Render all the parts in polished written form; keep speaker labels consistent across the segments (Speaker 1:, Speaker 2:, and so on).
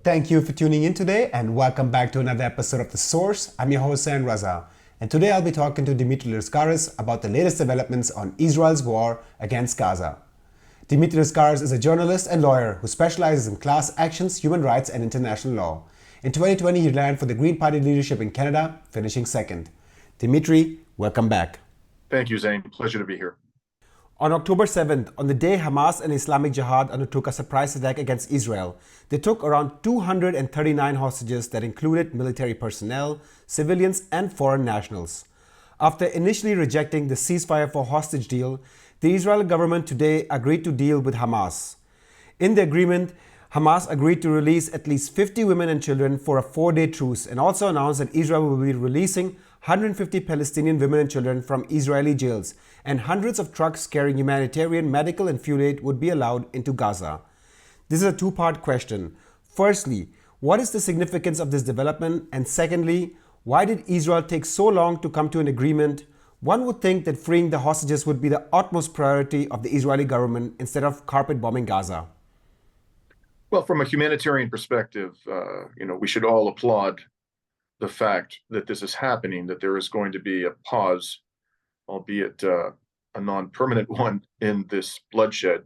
Speaker 1: Thank you for tuning in today and welcome back to another episode of The Source. I'm your host, San Raza, and today I'll be talking to Dimitri Lascaris about the latest developments on Israel's war against Gaza. Dimitri Lascaris is a journalist and lawyer who specializes in class actions, human rights, and international law. In 2020, he ran for the Green Party leadership in Canada, finishing second. Dimitri, welcome back.
Speaker 2: Thank you, Zain. Pleasure to be here.
Speaker 1: On October 7th, on the day Hamas and Islamic Jihad undertook a surprise attack against Israel, they took around 239 hostages that included military personnel, civilians, and foreign nationals. After initially rejecting the ceasefire for hostage deal, the Israeli government today agreed to deal with Hamas. In the agreement, Hamas agreed to release at least 50 women and children for a 4-day truce and also announced that Israel will be releasing 150 Palestinian women and children from Israeli jails, and hundreds of trucks carrying humanitarian, medical, and fuel aid would be allowed into Gaza. This is a two-part question. Firstly, what is the significance of this development? And secondly, why did Israel take so long to come to an agreement? One would think that freeing the hostages would be the utmost priority of the Israeli government instead of carpet bombing Gaza.
Speaker 2: Well, from a humanitarian perspective, we should all applaud the fact that this is happening, that there is going to be a pause, albeit a non-permanent one, in this bloodshed,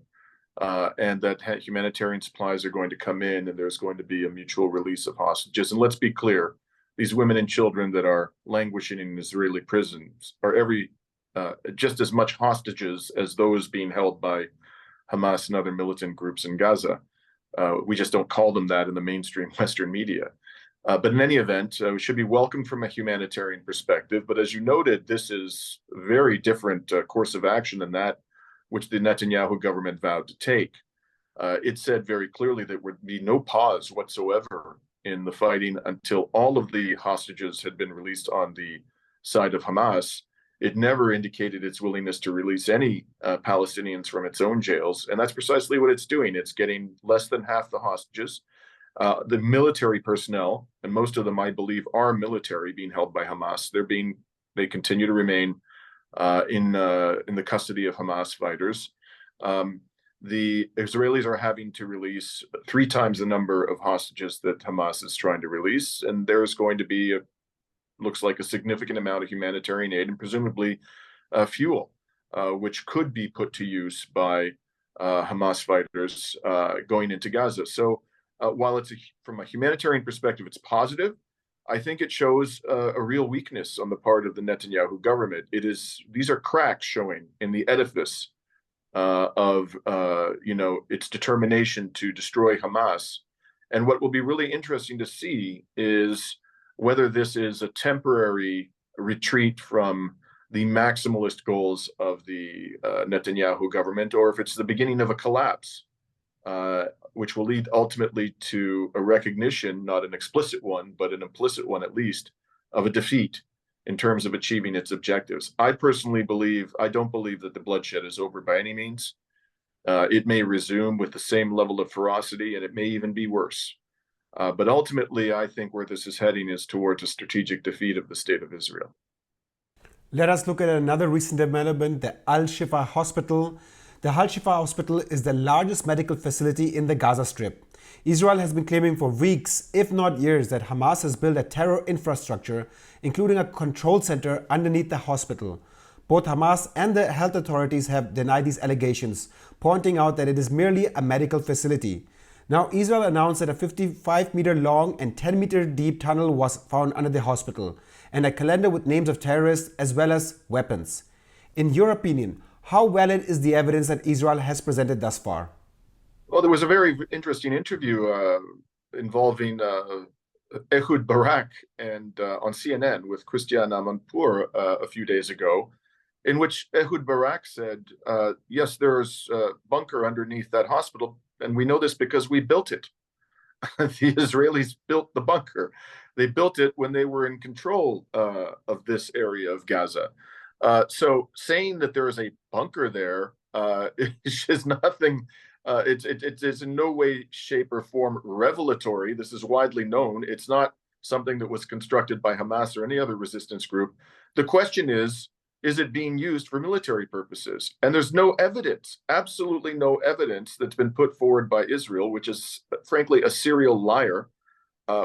Speaker 2: and that humanitarian supplies are going to come in and there's going to be a mutual release of hostages. And let's be clear, these women and children that are languishing in Israeli prisons are just as much hostages as those being held by Hamas and other militant groups in Gaza. We just don't call them that in the mainstream Western media. But in any event, we should be welcomed from a humanitarian perspective. But as you noted, this is a very different course of action than that which the Netanyahu government vowed to take. It said very clearly that there would be no pause whatsoever in the fighting until all of the hostages had been released on the side of Hamas. It never indicated its willingness to release any Palestinians from its own jails. And that's precisely what it's doing. It's getting less than half the hostages. The military personnel, and most of them, I believe, are military being held by Hamas. They continue to remain in the custody of Hamas fighters. The Israelis are having to release 3 times the number of hostages that Hamas is trying to release, and there's going to be looks like a significant amount of humanitarian aid and presumably fuel, which could be put to use by Hamas fighters going into Gaza. So while from a humanitarian perspective, it's positive, I think it shows a real weakness on the part of the Netanyahu government. These are cracks showing in the edifice of its determination to destroy Hamas. And what will be really interesting to see is whether this is a temporary retreat from the maximalist goals of the Netanyahu government, or if it's the beginning of a collapse, which will lead ultimately to a recognition, not an explicit one, but an implicit one at least, of a defeat in terms of achieving its objectives. I personally don't believe that the bloodshed is over by any means. It may resume with the same level of ferocity, and it may even be worse. But ultimately, I think where this is heading is towards a strategic defeat of the state of Israel.
Speaker 1: Let us look at another recent development, the Shifa Hospital. The Shifa Hospital is the largest medical facility in the Gaza Strip. Israel has been claiming for weeks, if not years, that Hamas has built a terror infrastructure, including a control center underneath the hospital. Both Hamas and the health authorities have denied these allegations, pointing out that it is merely a medical facility. Now, Israel announced that a 55-meter long and 10-meter deep tunnel was found under the hospital, and a calendar with names of terrorists as well as weapons. In your opinion, how valid is the evidence that Israel has presented thus far?
Speaker 2: Well, there was a very interesting interview involving Ehud Barak and on CNN with Christiane Amanpour a few days ago, in which Ehud Barak said, yes, there's a bunker underneath that hospital, and we know this because we built it. The Israelis built the bunker. They built it when they were in control of this area of Gaza. So saying that there is a bunker there is nothing. It is in no way, shape, or form revelatory. This is widely known. It's not something that was constructed by Hamas or any other resistance group. The question is, is it being used for military purposes? And there's no evidence, absolutely no evidence that's been put forward by Israel, which is frankly a serial liar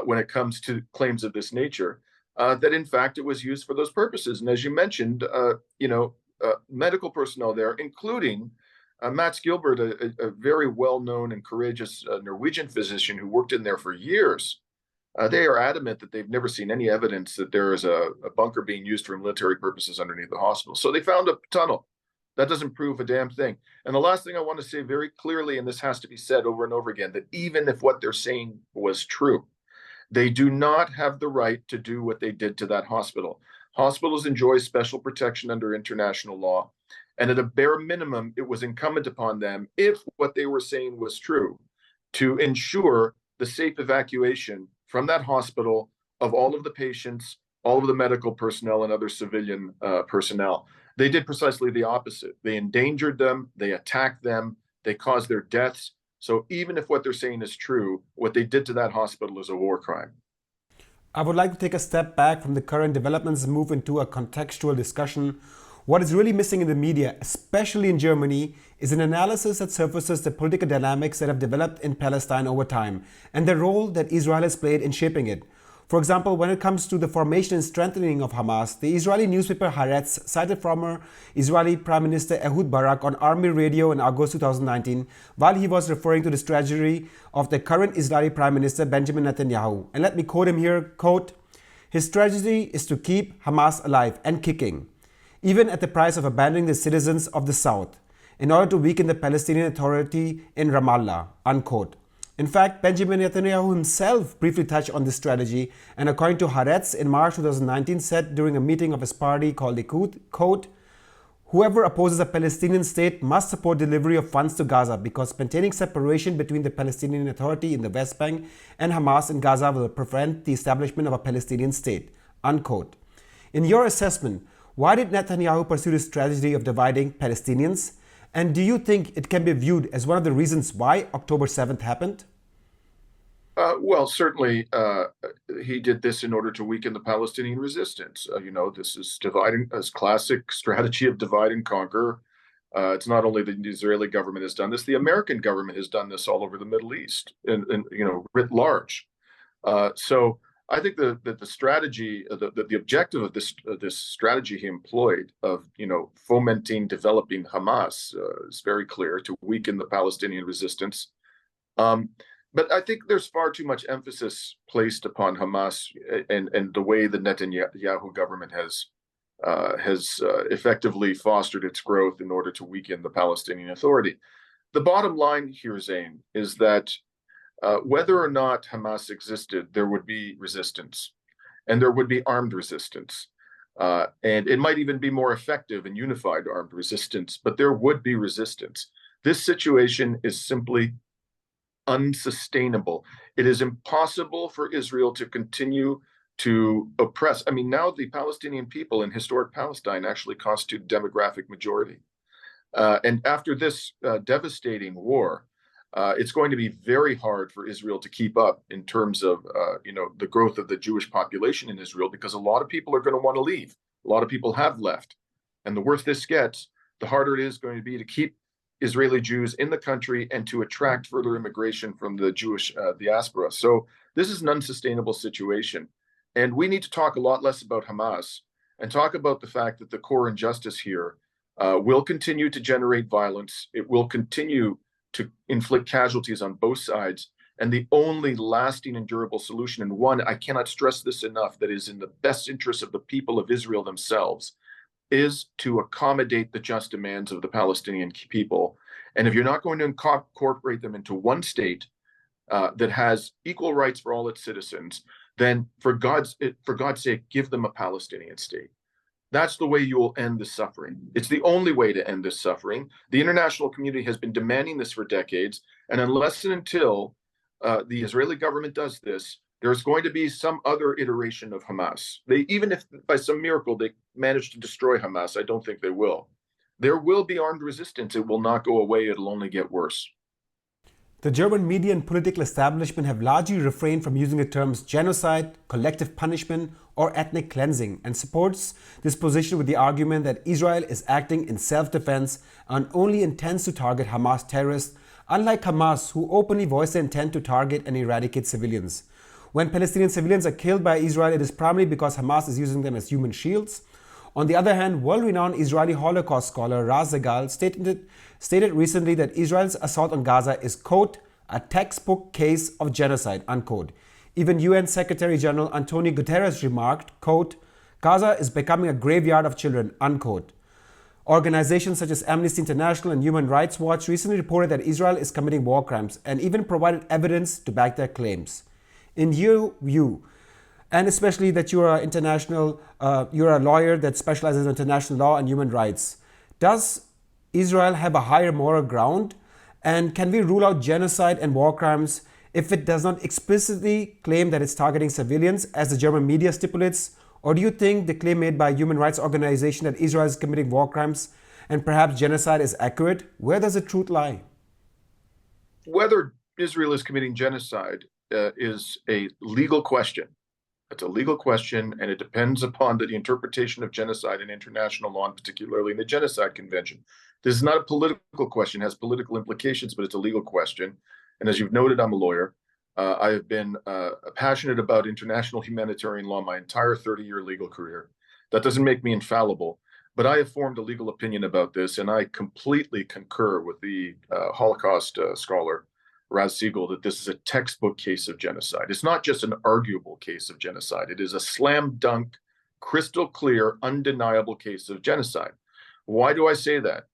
Speaker 2: when it comes to claims of this nature, that in fact it was used for those purposes. And as you mentioned, medical personnel there, including Mats Gilbert, a very well-known and courageous Norwegian physician who worked in there for years. They are adamant that they've never seen any evidence that there is a bunker being used for military purposes underneath the hospital. So they found a tunnel. That doesn't prove a damn thing. And the last thing I want to say very clearly, and this has to be said over and over again, that even if what they're saying was true, they do not have the right to do what they did to that hospital. Hospitals enjoy special protection under international law. And at a bare minimum, it was incumbent upon them, if what they were saying was true, to ensure the safe evacuation from that hospital of all of the patients, all of the medical personnel, and other civilian personnel. They did precisely the opposite. They endangered them, they attacked them, they caused their deaths. So even if what they're saying is true, what they did to that hospital is a war crime.
Speaker 1: I would like to take a step back from the current developments and move into a contextual discussion. What is really missing in the media, especially in Germany, is an analysis that surfaces the political dynamics that have developed in Palestine over time and the role that Israel has played in shaping it. For example, when it comes to the formation and strengthening of Hamas, the Israeli newspaper Haaretz cited former Israeli Prime Minister Ehud Barak on Army radio in August 2019 while he was referring to the strategy of the current Israeli Prime Minister Benjamin Netanyahu. And let me quote him here, quote, "His strategy is to keep Hamas alive and kicking, even at the price of abandoning the citizens of the South, in order to weaken the Palestinian Authority in Ramallah," unquote. In fact, Benjamin Netanyahu himself briefly touched on this strategy, and according to Haaretz, in March 2019, said during a meeting of his party called Likud, quote, "Whoever opposes a Palestinian state must support delivery of funds to Gaza because maintaining separation between the Palestinian Authority in the West Bank and Hamas in Gaza will prevent the establishment of a Palestinian state," unquote. In your assessment, why did Netanyahu pursue the strategy of dividing Palestinians? And do you think it can be viewed as one of the reasons why October 7th happened?
Speaker 2: Well, certainly he did this in order to weaken the Palestinian resistance. This is dividing, as classic strategy of divide and conquer. It's not only the Israeli government has done this; the American government has done this all over the Middle East, and writ large. So I think that the strategy, the objective of this strategy he employed of fomenting, developing Hamas is very clear, to weaken the Palestinian resistance. But I think there's far too much emphasis placed upon Hamas and the way the Netanyahu government has effectively fostered its growth in order to weaken the Palestinian Authority. The bottom line here, Zain, is that whether or not Hamas existed, there would be resistance, and there would be armed resistance. And it might even be more effective and unified armed resistance, but there would be resistance. This situation is simply unsustainable. It is impossible for Israel to continue to oppress. I mean, now the Palestinian people in historic Palestine actually constitute a demographic majority. And after this devastating war, it's going to be very hard for Israel to keep up in terms of the growth of the Jewish population in Israel, because a lot of people are going to want to leave. A lot of people have left. And the worse this gets, the harder it is going to be to keep Israeli Jews in the country and to attract further immigration from the Jewish diaspora. So this is an unsustainable situation. And we need to talk a lot less about Hamas and talk about the fact that the core injustice here will continue to generate violence. It will continue to inflict casualties on both sides. And the only lasting and durable solution, and one, I cannot stress this enough, that is in the best interest of the people of Israel themselves, is to accommodate the just demands of the Palestinian people. And if you're not going to incorporate them into one state that has equal rights for all its citizens, then for God's sake, give them a Palestinian state. That's the way you will end the suffering. It's the only way to end this suffering. The international community has been demanding this for decades. And unless and until the Israeli government does this, there's going to be some other iteration of Hamas. Even if by some miracle they manage to destroy Hamas, I don't think they will. There will be armed resistance. It will not go away. It'll only get worse.
Speaker 1: The German media and political establishment have largely refrained from using the terms genocide, collective punishment, or ethnic cleansing, and supports this position with the argument that Israel is acting in self-defense and only intends to target Hamas terrorists, unlike Hamas, who openly voice their intent to target and eradicate civilians. When Palestinian civilians are killed by Israel, it is primarily because Hamas is using them as human shields. On the other hand, world-renowned Israeli Holocaust scholar Raz Segal stated recently that Israel's assault on Gaza is, quote, a textbook case of genocide, unquote. Even UN Secretary General Antonio Guterres remarked, quote, Gaza is becoming a graveyard of children, unquote. Organizations such as Amnesty International and Human Rights Watch recently reported that Israel is committing war crimes and even provided evidence to back their claims. In your view, and especially that you're a lawyer that specializes in international law and human rights, does Israel have a higher moral ground? And can we rule out genocide and war crimes if it does not explicitly claim that it's targeting civilians, as the German media stipulates? Or do you think the claim made by a human rights organization that Israel is committing war crimes and perhaps genocide is accurate? Where does the truth lie?
Speaker 2: Whether Israel is committing genocide is a legal question. It's a legal question, and it depends upon the interpretation of genocide in international law, and particularly in the Genocide Convention. This is not a political question, it has political implications, but it's a legal question. And as you've noted, I'm a lawyer. I have been passionate about international humanitarian law my entire 30-year legal career. That doesn't make me infallible, but I have formed a legal opinion about this, and I completely concur with the Holocaust scholar Raz Segal that this is a textbook case of genocide. It's not just an arguable case of genocide. It is a slam dunk, crystal clear, undeniable case of genocide. Why do I say that?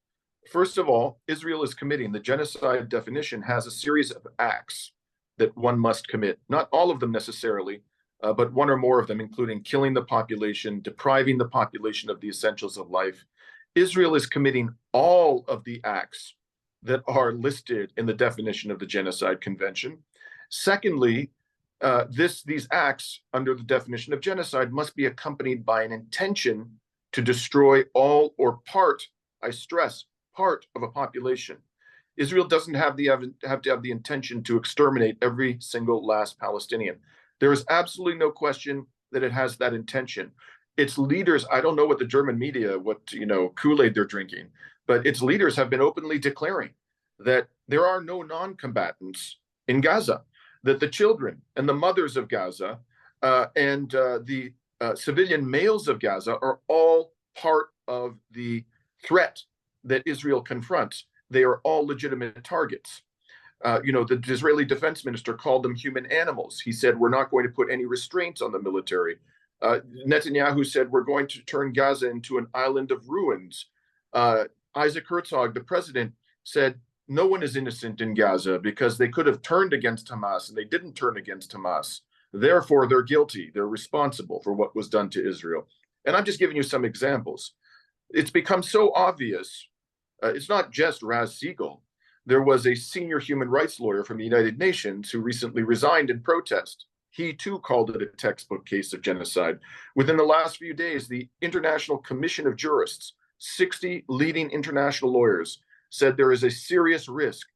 Speaker 2: First of all, Israel is committing, the genocide definition has a series of acts that one must commit. Not all of them necessarily, but one or more of them, including killing the population, depriving the population of the essentials of life. Israel is committing all of the acts that are listed in the definition of the Genocide Convention. Secondly, these acts under the definition of genocide must be accompanied by an intention to destroy all or part, I stress, part of a population. Israel doesn't have to have the intention to exterminate every single last Palestinian. There is absolutely no question that it has that intention. Its leaders, I don't know what the German media, what Kool-Aid they're drinking, but its leaders have been openly declaring that there are no non-combatants in Gaza, that the children and the mothers of Gaza and the civilian males of Gaza are all part of the threat that Israel confronts. They are all legitimate targets. The Israeli defense minister called them human animals. He said, we're not going to put any restraints on the military. Netanyahu said, we're going to turn Gaza into an island of ruins. Isaac Herzog, the president, said, no one is innocent in Gaza because they could have turned against Hamas and they didn't turn against Hamas. Therefore, they're guilty. They're responsible for what was done to Israel. And I'm just giving you some examples. It's become so obvious. It's not just Raz Segal. There was a senior human rights lawyer from the United Nations who recently resigned in protest. He too called it a textbook case of genocide. Within the last few days, the International Commission of Jurists, 60 leading international lawyers, said there is a serious risk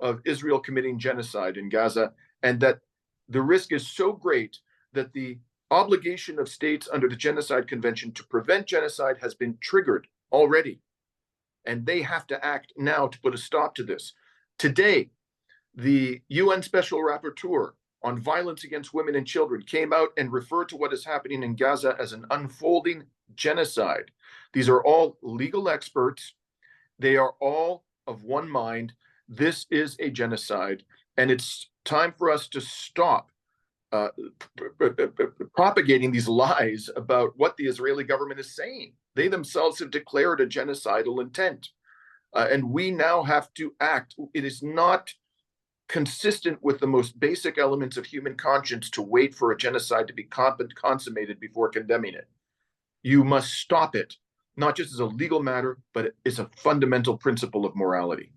Speaker 2: of Israel committing genocide in Gaza, and that the risk is so great that the obligation of states under the Genocide Convention to prevent genocide has been triggered already. And they have to act now to put a stop to this. Today, the UN Special Rapporteur on violence against women and children came out and referred to what is happening in Gaza as an unfolding genocide. These are all legal experts. They are all of one mind. This is a genocide, and it's time for us to stop propagating these lies about what the Israeli government is saying. They themselves have declared a genocidal intent, and we now have to act. It is not consistent with the most basic elements of human conscience to wait for a genocide to be consummated before condemning it. You must stop it, not just as a legal matter, but it's a fundamental principle of morality.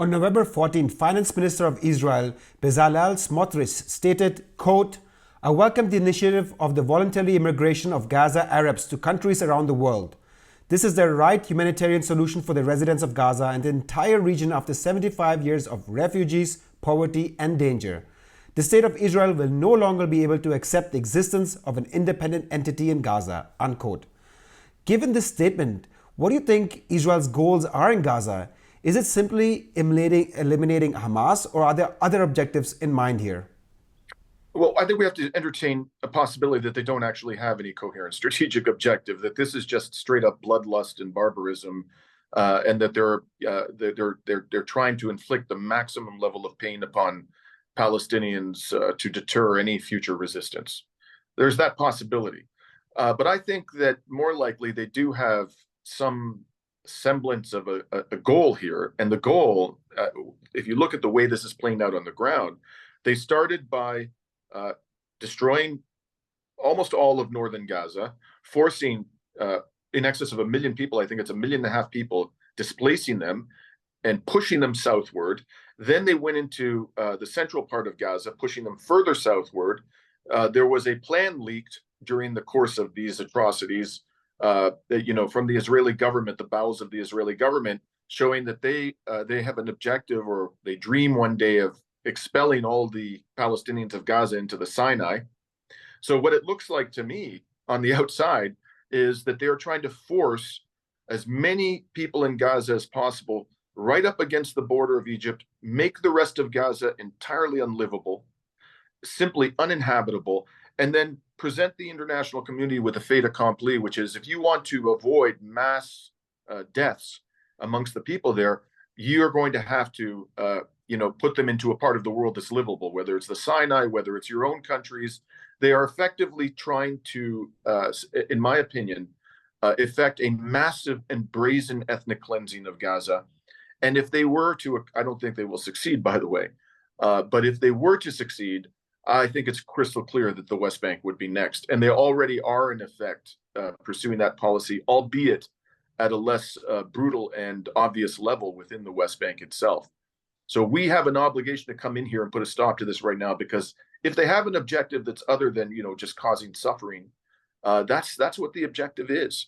Speaker 1: On November 14, Finance Minister of Israel, Bezalel Smotrich, stated, quote, I welcome the initiative of the voluntary immigration of Gaza Arabs to countries around the world. This is the right humanitarian solution for the residents of Gaza and the entire region after 75 years of refugees, poverty, and danger. The state of Israel will no longer be able to accept the existence of an independent entity in Gaza, unquote. Given this statement, what do you think Israel's goals are in Gaza? Is it simply eliminating Hamas, or are there other objectives in mind here?
Speaker 2: Well, I think we have to entertain a possibility that they don't actually have any coherent strategic objective, that this is just straight up bloodlust and barbarism, and that they're trying to inflict the maximum level of pain upon Palestinians to deter any future resistance. There's that possibility. But I think that more likely they do have some semblance of a goal here. And the goal, if you look at the way this is playing out on the ground, they started by destroying almost all of northern Gaza, forcing in excess of 1 million people, I think it's 1.5 million people, displacing them and pushing them southward. Then they went into the central part of Gaza, pushing them further southward. There was a plan leaked during the course of these atrocities, from the Israeli government, the bowels of the Israeli government, showing that they have an objective, or they dream one day of expelling all the Palestinians of Gaza into the Sinai. So what it looks like to me on the outside is that they're trying to force as many people in Gaza as possible right up against the border of Egypt, make the rest of Gaza entirely unlivable, simply uninhabitable, and then present the international community with a fait accompli, which is, if you want to avoid mass deaths amongst the people there, you're going to have to put them into a part of the world that's livable, whether it's the Sinai, whether it's your own countries. They are effectively trying to, in my opinion, effect a massive and brazen ethnic cleansing of Gaza. And if they were to, I don't think they will succeed, by the way, but if they were to succeed, I think it's crystal clear that the West Bank would be next. And they already are, in effect, pursuing that policy, albeit at a less brutal and obvious level within the West Bank itself. So we have an obligation to come in here and put a stop to this right now, because if they have an objective that's other than, just causing suffering, that's what the objective is.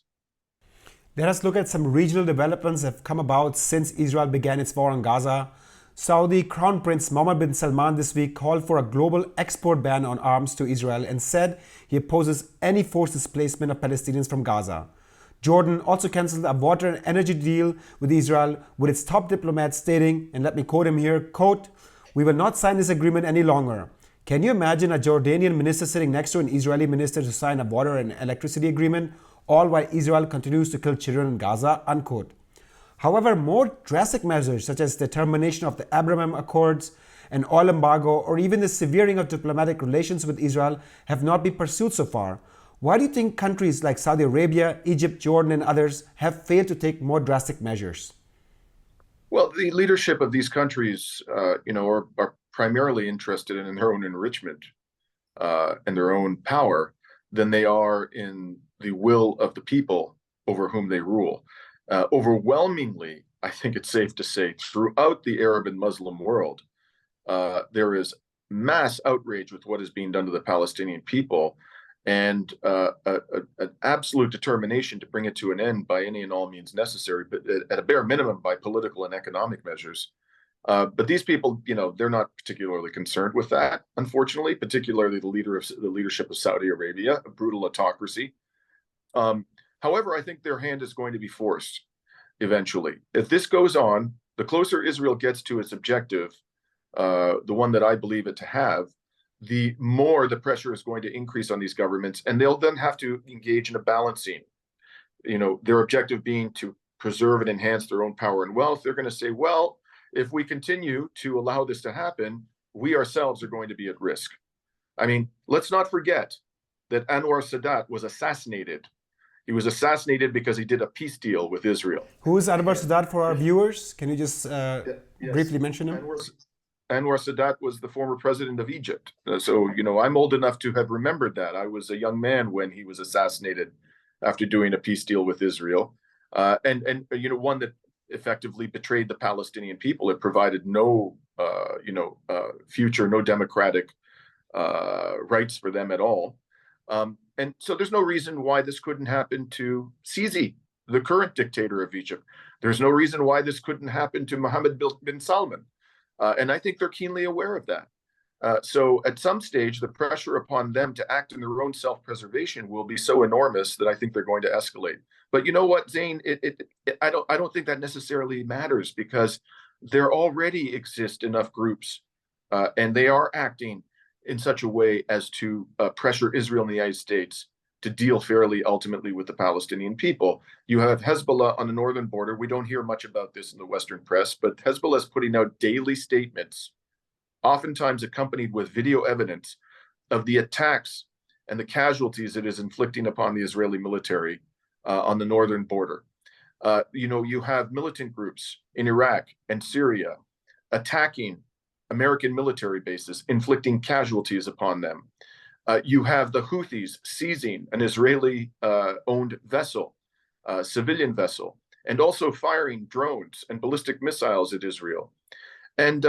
Speaker 1: Let us look at some regional developments that have come about since Israel began its war on Gaza. Saudi Crown Prince Mohammed bin Salman this week called for a global export ban on arms to Israel and said he opposes any forced displacement of Palestinians from Gaza. Jordan also cancelled a water and energy deal with Israel, with its top diplomat stating, and let me quote him here, quote, "We will not sign this agreement any longer." Can you imagine a Jordanian minister sitting next to an Israeli minister to sign a water and electricity agreement, all while Israel continues to kill children in Gaza, unquote. However, more drastic measures such as the termination of the Abraham Accords, an oil embargo, or even the severing of diplomatic relations with Israel have not been pursued so far. Why do you think countries like Saudi Arabia, Egypt, Jordan, and others have failed to take more drastic measures?
Speaker 2: Well, the leadership of these countries, are primarily interested in their own enrichment and their own power than they are in the will of the people over whom they rule. Overwhelmingly, I think it's safe to say, throughout the Arab and Muslim world, there is mass outrage with what is being done to the Palestinian people, and an absolute determination to bring it to an end by any and all means necessary, but at a bare minimum by political and economic measures. But these people, they're not particularly concerned with that, unfortunately, particularly the leadership of Saudi Arabia, a brutal autocracy. However, I think their hand is going to be forced eventually. If this goes on, the closer Israel gets to its objective, the one that I believe it to have, the more the pressure is going to increase on these governments, and they'll then have to engage in a balancing. Their objective being to preserve and enhance their own power and wealth. They're going to say, well, if we continue to allow this to happen, we ourselves are going to be at risk. I mean, let's not forget that Anwar Sadat was assassinated. He was assassinated because he did a peace deal with Israel.
Speaker 1: Who is Anwar Sadat for our viewers? Can you just briefly mention him?
Speaker 2: Anwar Sadat was the former president of Egypt. So, I'm old enough to have remembered that. I was a young man when he was assassinated after doing a peace deal with Israel. And one that effectively betrayed the Palestinian people. It provided no, future, no democratic rights for them at all. And so there's no reason why this couldn't happen to Sisi. the current dictator of Egypt. There's no reason why this couldn't happen to Mohammed bin Salman. And I think they're keenly aware of that. So at some stage, the pressure upon them to act in their own self-preservation will be so enormous that I think they're going to escalate. But you know what, Zane? I don't think that necessarily matters, because there already exist enough groups, and they are acting in such a way as to pressure Israel and the United States to deal fairly ultimately with the Palestinian people. You have Hezbollah on the northern border. We don't hear much about this in the Western press, but Hezbollah is putting out daily statements, oftentimes accompanied with video evidence of the attacks and the casualties it is inflicting upon the Israeli military on the northern border. You have militant groups in Iraq and Syria attacking American military bases, inflicting casualties upon them. You have the Houthis seizing an Israeli-owned vessel, civilian vessel, and also firing drones and ballistic missiles at Israel. And,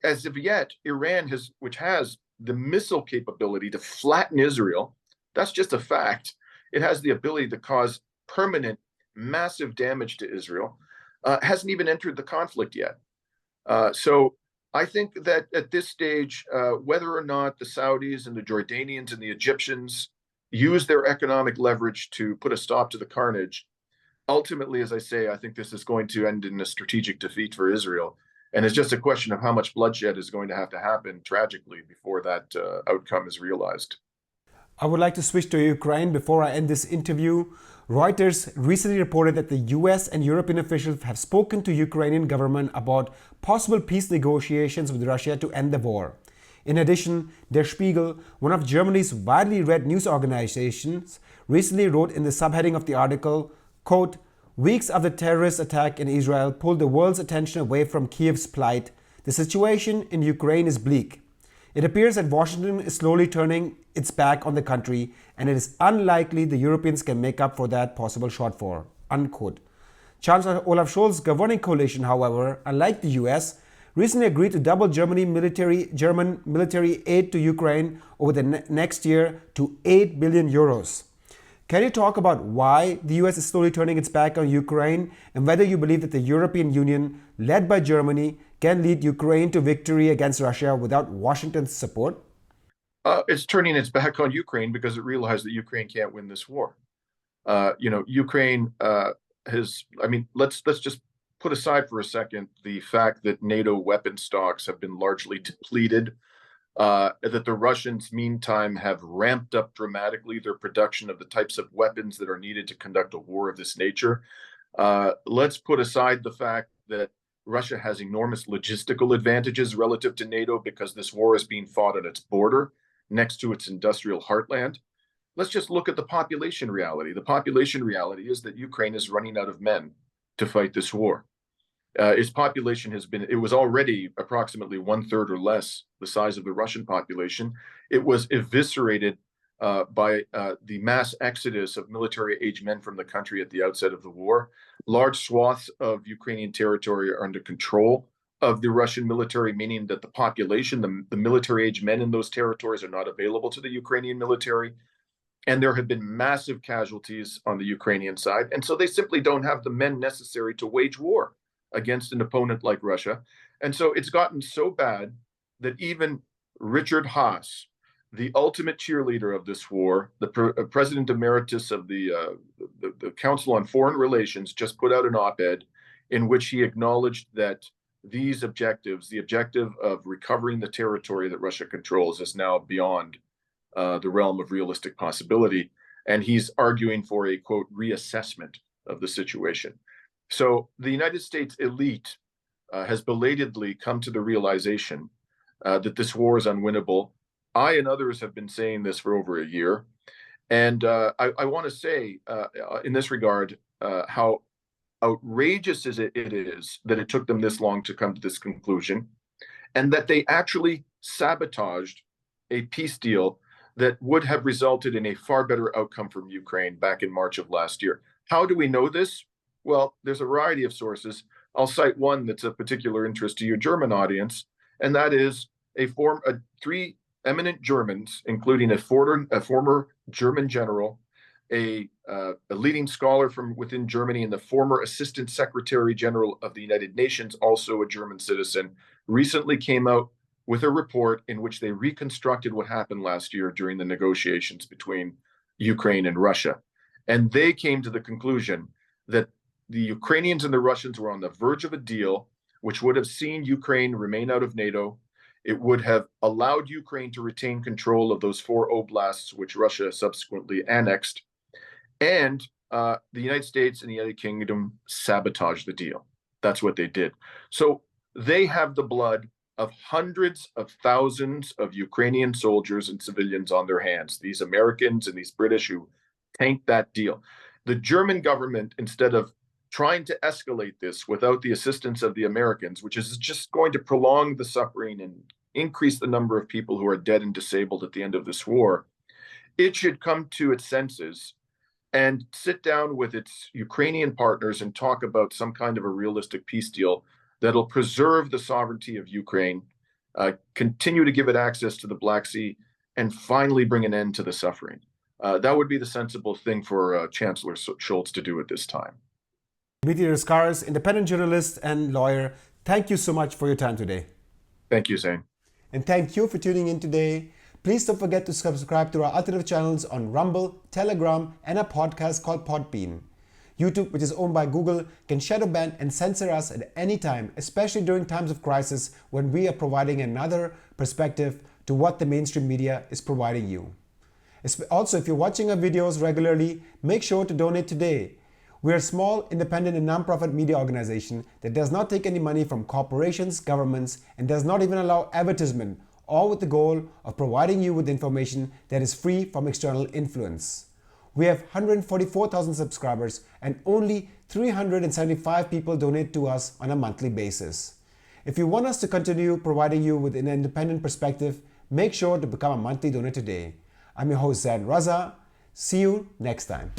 Speaker 2: as of yet, Iran which has the missile capability to flatten Israel, that's just a fact. It has the ability to cause permanent, massive damage to Israel, hasn't even entered the conflict yet. So I think that at this stage, whether or not the Saudis and the Jordanians and the Egyptians use their economic leverage to put a stop to the carnage, ultimately, as I say, I think this is going to end in a strategic defeat for Israel. And it's just a question of how much bloodshed is going to have to happen tragically before that outcome is realized.
Speaker 1: I would like to switch to Ukraine before I end this interview. Reuters recently reported that the US and European officials have spoken to Ukrainian government about possible peace negotiations with Russia to end the war. In addition, Der Spiegel, one of Germany's widely read news organizations, recently wrote in the subheading of the article, quote, "Weeks after the terrorist attack in Israel pulled the world's attention away from Kiev's plight, the situation in Ukraine is bleak. It appears that Washington is slowly turning its back on the country, and it is unlikely the Europeans can make up for that possible shortfall." Unquote. Chancellor Olaf Scholz's governing coalition, however, unlike the US, recently agreed to double German military aid to Ukraine over the next year to 8 billion euros. Can you talk about why the US is slowly turning its back on Ukraine, and whether you believe that the European Union, led by Germany, can lead Ukraine to victory against Russia without Washington's support?
Speaker 2: It's turning its back on Ukraine because it realized that Ukraine can't win this war. Ukraine let's just put aside for a second the fact that NATO weapon stocks have been largely depleted, that the Russians, meantime, have ramped up dramatically their production of the types of weapons that are needed to conduct a war of this nature. Let's put aside the fact that Russia has enormous logistical advantages relative to NATO because this war is being fought on its border next to its industrial heartland. Let's just look at the population reality. The population reality is that Ukraine is running out of men to fight this war. Its population it was already approximately 1/3 or less the size of the Russian population. It was eviscerated by the mass exodus of military-age men from the country at the outset of the war. Large swaths of Ukrainian territory are under control of the Russian military, meaning that the population, the military-age men in those territories, are not available to the Ukrainian military. And there have been massive casualties on the Ukrainian side. And so they simply don't have the men necessary to wage war against an opponent like Russia. And so it's gotten so bad that even Richard Haas, the ultimate cheerleader of this war, the president emeritus of the Council on Foreign Relations, just put out an op-ed in which he acknowledged that these objectives, the objective of recovering the territory that Russia controls, is now beyond the realm of realistic possibility. And he's arguing for a, quote, reassessment of the situation. So the United States elite has belatedly come to the realization that this war is unwinnable. I and others have been saying this for over a year. And I want to say in this regard how outrageous it is that it took them this long to come to this conclusion, and that they actually sabotaged a peace deal that would have resulted in a far better outcome from Ukraine back in March of last year. How do we know this? Well, there's a variety of sources. I'll cite one that's of particular interest to your German audience, and that is three eminent Germans, including a former German general, a leading scholar from within Germany and the former Assistant Secretary General of the United Nations, also a German citizen, recently came out with a report in which they reconstructed what happened last year during the negotiations between Ukraine and Russia. And they came to the conclusion that the Ukrainians and the Russians were on the verge of a deal which would have seen Ukraine remain out of NATO. It would have allowed Ukraine to retain control of those 4 oblasts, which Russia subsequently annexed. And the United States and the United Kingdom sabotaged the deal. That's what they did. So they have the blood of hundreds of thousands of Ukrainian soldiers and civilians on their hands, these Americans and these British who tanked that deal. The German government, instead of trying to escalate this without the assistance of the Americans, which is just going to prolong the suffering and increase the number of people who are dead and disabled at the end of this war, it should come to its senses and sit down with its Ukrainian partners and talk about some kind of a realistic peace deal that'll preserve the sovereignty of Ukraine, continue to give it access to the Black Sea, and finally bring an end to the suffering. That would be the sensible thing for Chancellor Scholz to do at this time.
Speaker 1: Dimitri Lascaris, independent journalist and lawyer, thank you so much for your time today.
Speaker 2: Thank you, Zane.
Speaker 1: And thank you for tuning in today. Please don't forget to subscribe to our alternative channels on Rumble, Telegram, and a podcast called Podbean. YouTube, which is owned by Google, can shadow ban and censor us at any time, especially during times of crisis when we are providing another perspective to what the mainstream media is providing you. Also, if you're watching our videos regularly, make sure to donate today. We are a small, independent and non-profit media organization that does not take any money from corporations, governments, and does not even allow advertisement, all with the goal of providing you with information that is free from external influence. We have 144,000 subscribers and only 375 people donate to us on a monthly basis. If you want us to continue providing you with an independent perspective, make sure to become a monthly donor today. I'm your host, Zain Raza. See you next time.